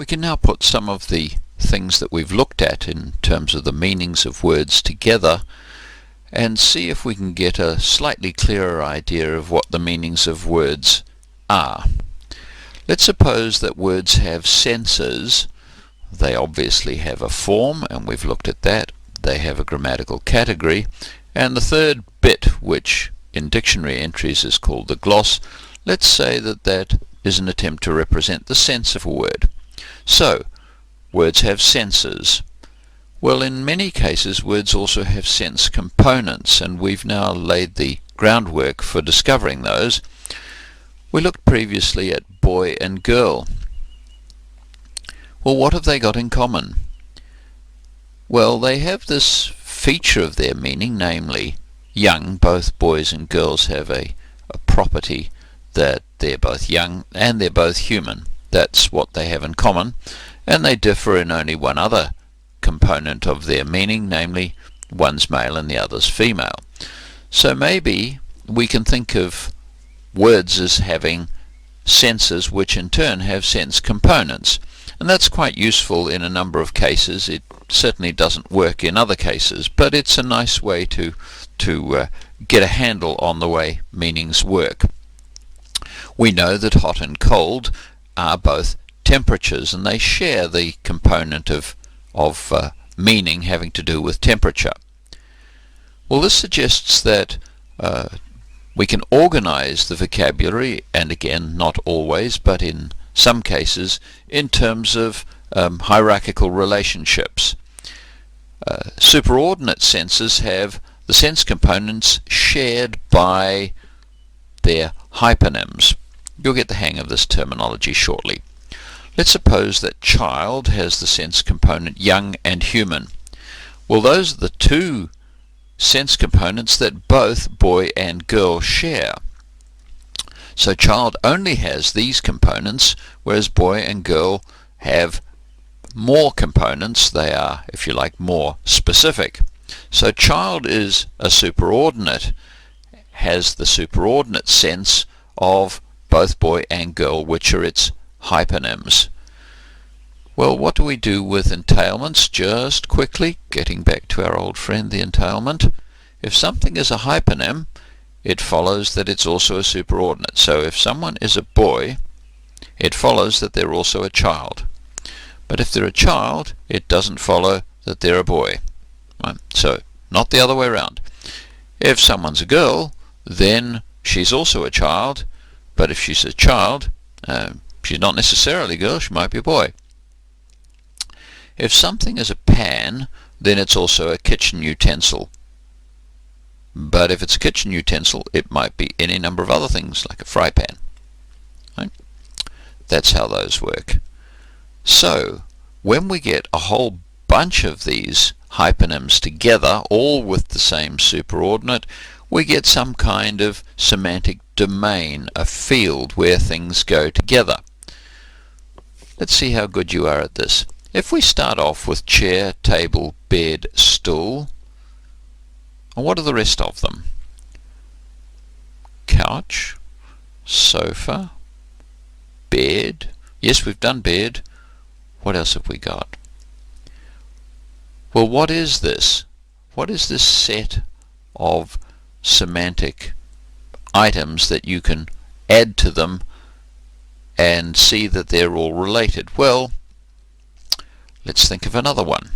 We can now put some of the things that we've looked at in terms of the meanings of words together and see if we can get a slightly clearer idea of what the meanings of words are. Let's suppose that words have senses. They obviously have a form, and we've looked at that. They have a grammatical category, and the third bit, which in dictionary entries is called the gloss, let's say that that is an attempt to represent the sense of a word. So, words have senses. Well, in many cases words also have sense components, and we've now laid the groundwork for discovering those. We looked previously at boy and girl. Well, what have they got in common? Well, they have this feature of their meaning, namely young. Both boys and girls have a property that they're both young and they're both human. That's what they have in common, and they differ in only one other component of their meaning, namely one's male and the other's female. So maybe we can think of words as having senses which in turn have sense components, and that's quite useful in a number of cases. It certainly doesn't work in other cases, but it's a nice way to get a handle on the way meanings work. We know that hot and cold are both temperatures, and they share the component of meaning having to do with temperature. Well, this suggests that we can organize the vocabulary, and again, not always, but in some cases, in terms of hierarchical relationships. Superordinate senses have the sense components shared by their hyponyms. You'll get the hang of this terminology shortly. Let's suppose that child has the sense component young and human. Well, those are the two sense components that both boy and girl share. So child only has these components, whereas boy and girl have more components. They are, if you like, more specific. So child is a superordinate, has the superordinate sense of both boy and girl, which are its hyponyms. Well, what do we do with entailments? Just quickly, getting back to our old friend the entailment. If something is a hyponym, it follows that it's also a superordinate. So if someone is a boy, it follows that they're also a child. But if they're a child, it doesn't follow that they're a boy. Right? So, not the other way around. If someone's a girl, then she's also a child, but if she's a child, she's not necessarily a girl, she might be a boy. If something is a pan, then it's also a kitchen utensil. But if it's a kitchen utensil, it might be any number of other things, like a fry pan. Right? That's how those work. So, when we get a whole bunch of these hyponyms together, all with the same superordinate, we get some kind of semantic domain, a field where things go together. Let's see how good you are at this. If we start off with chair, table, bed, stool, and what are the rest of them? Couch, sofa, bed. Yes, we've done bed. What else have we got? Well, what is this? What is this set of semantic items that you can add to them and see that they're all related? Well, let's think of another one.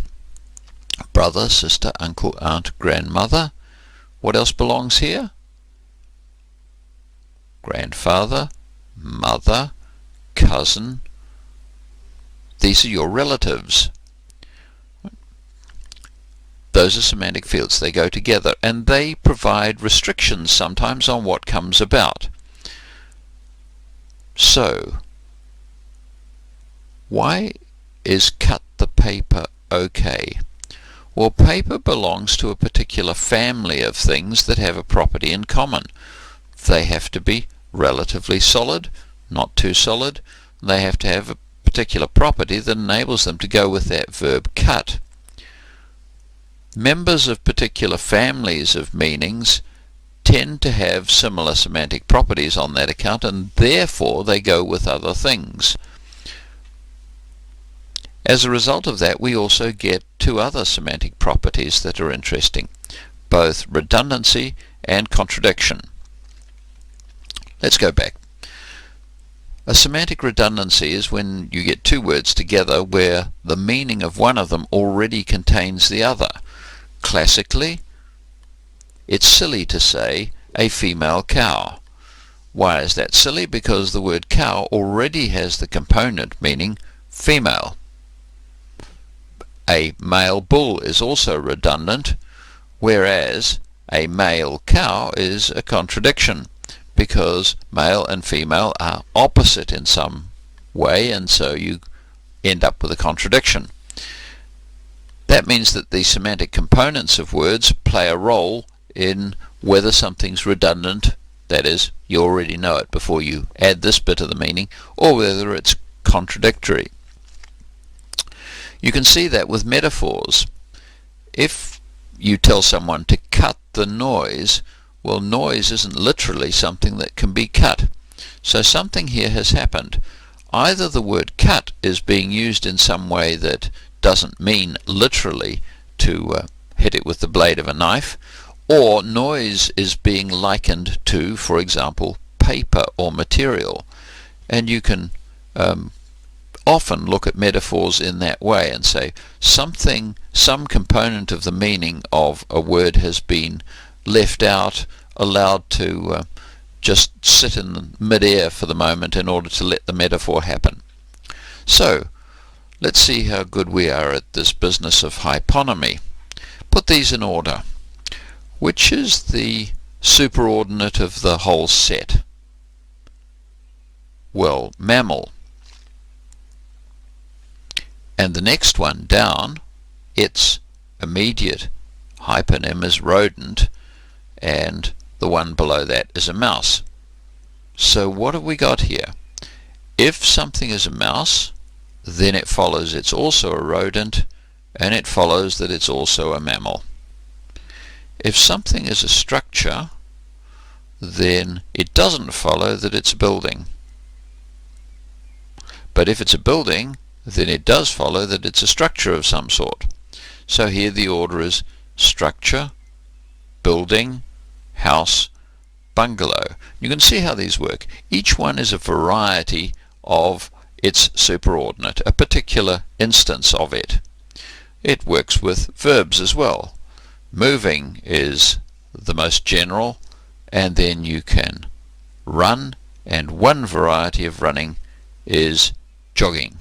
Brother, sister, uncle, aunt, grandmother. What else belongs here? Grandfather, mother, cousin. These are your relatives. Those are semantic fields. They go together, and they provide restrictions sometimes on what comes about. So, why is cut the paper okay? Well, paper belongs to a particular family of things that have a property in common. They have to be relatively solid, not too solid. They have to have a particular property that enables them to go with that verb cut. Members of particular families of meanings tend to have similar semantic properties on that account, and therefore they go with other things. As a result of that, we also get two other semantic properties that are interesting, both redundancy and contradiction. Let's go back. A semantic redundancy is when you get two words together where the meaning of one of them already contains the other. Classically, it's silly to say a female cow. Why is that silly? Because the word cow already has the component meaning female. A male bull is also redundant, whereas a male cow is a contradiction, because male and female are opposite in some way, and so you end up with a contradiction. That means that the semantic components of words play a role in whether something's redundant, that is, you already know it before you add this bit of the meaning, or whether it's contradictory. You can see that with metaphors. If you tell someone to cut the noise, well, noise isn't literally something that can be cut. So something here has happened. Either the word cut is being used in some way that doesn't mean literally to hit it with the blade of a knife, or noise is being likened to, for example, paper or material. And you can often look at metaphors in that way and say some component of the meaning of a word has been left out, allowed to just sit in mid-air for the moment in order to let the metaphor happen. So let's see how good we are at this business of hyponymy. Put these in order. Which is the superordinate of the whole set? Well, mammal. And the next one down, its immediate hyponym is rodent, and the one below that is a mouse. So what have we got here? If something is a mouse, then it follows it's also a rodent, and it follows that it's also a mammal. If something is a structure, then it doesn't follow that it's a building. But if it's a building, then it does follow that it's a structure of some sort. So here the order is structure, building, house, bungalow. You can see how these work. Each one is a variety of its superordinate, a particular instance of it. It works with verbs as well. Moving is the most general, and then you can run, and one variety of running is jogging.